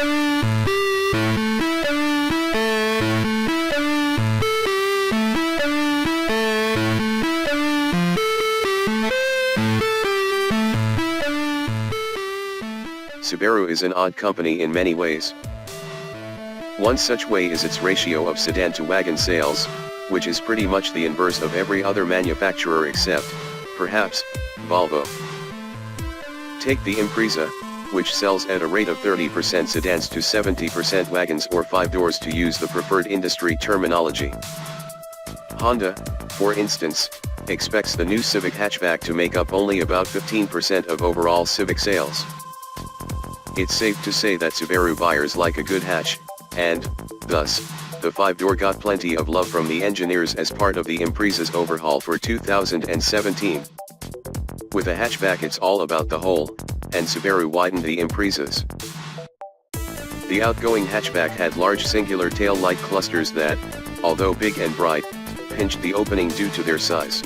Subaru is an odd company in many ways. One such way is its ratio of sedan to wagon sales, which is pretty much the inverse of every other manufacturer except, perhaps, Volvo. Take the Impreza, which sells at a rate of 30% sedans to 70% wagons or 5 doors to use the preferred industry terminology. Honda, for instance, expects the new Civic hatchback to make up only about 15% of overall Civic sales. It's safe to say that Subaru buyers like a good hatch, and, thus, the 5-door got plenty of love from the engineers as part of the Impreza's overhaul for 2017. With a hatchback it's all about the whole, and Subaru widened the Imprezas. The outgoing hatchback had large singular tail light clusters that, although big and bright, pinched the opening due to their size.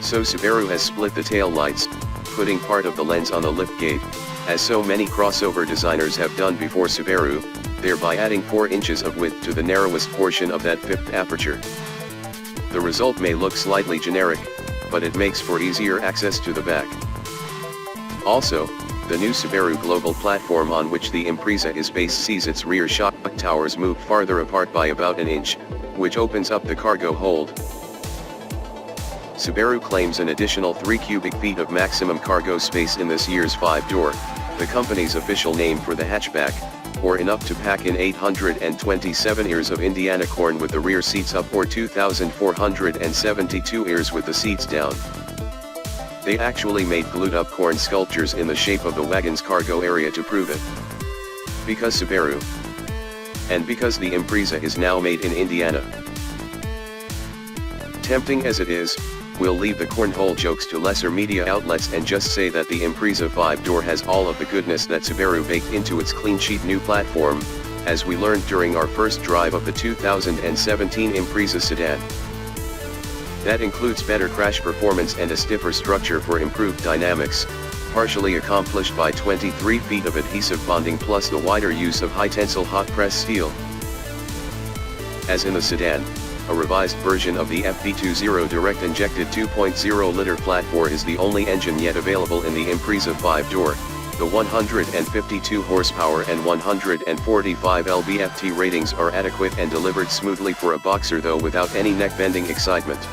So Subaru has split the tail lights, putting part of the lens on the liftgate, as so many crossover designers have done before Subaru, thereby adding 4 inches of width to the narrowest portion of that 5th aperture. The result may look slightly generic, but it makes for easier access to the back. Also, the new Subaru global platform on which the Impreza is based sees its rear shock towers move farther apart by about an inch, which opens up the cargo hold. Subaru claims an additional 3 cubic feet of maximum cargo space in this year's 5-door, the company's official name for the hatchback, or enough to pack in 827 ears of Indiana corn with the rear seats up or 2,472 ears with the seats down. They actually made glued-up corn sculptures in the shape of the wagon's cargo area to prove it. Because Subaru. And because the Impreza is now made in Indiana. Tempting as it is, we'll leave the cornhole jokes to lesser media outlets and just say that the Impreza 5-door has all of the goodness that Subaru baked into its clean-sheet new platform, as we learned during our first drive of the 2017 Impreza sedan. That includes better crash performance and a stiffer structure for improved dynamics, partially accomplished by 23 feet of adhesive bonding plus the wider use of high-tensile hot-press steel. As in the sedan, a revised version of the FV20 direct-injected 2.0-liter flat-bore is the only engine yet available in the Impreza 5-door. The 152 horsepower and 145 lb-ft ratings are adequate and delivered smoothly for a boxer, though without any neck-bending excitement.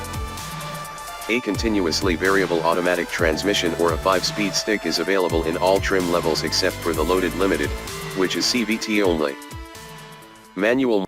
A continuously variable automatic transmission or a 5-speed stick is available in all trim levels except for the loaded limited, which is CVT only. Manual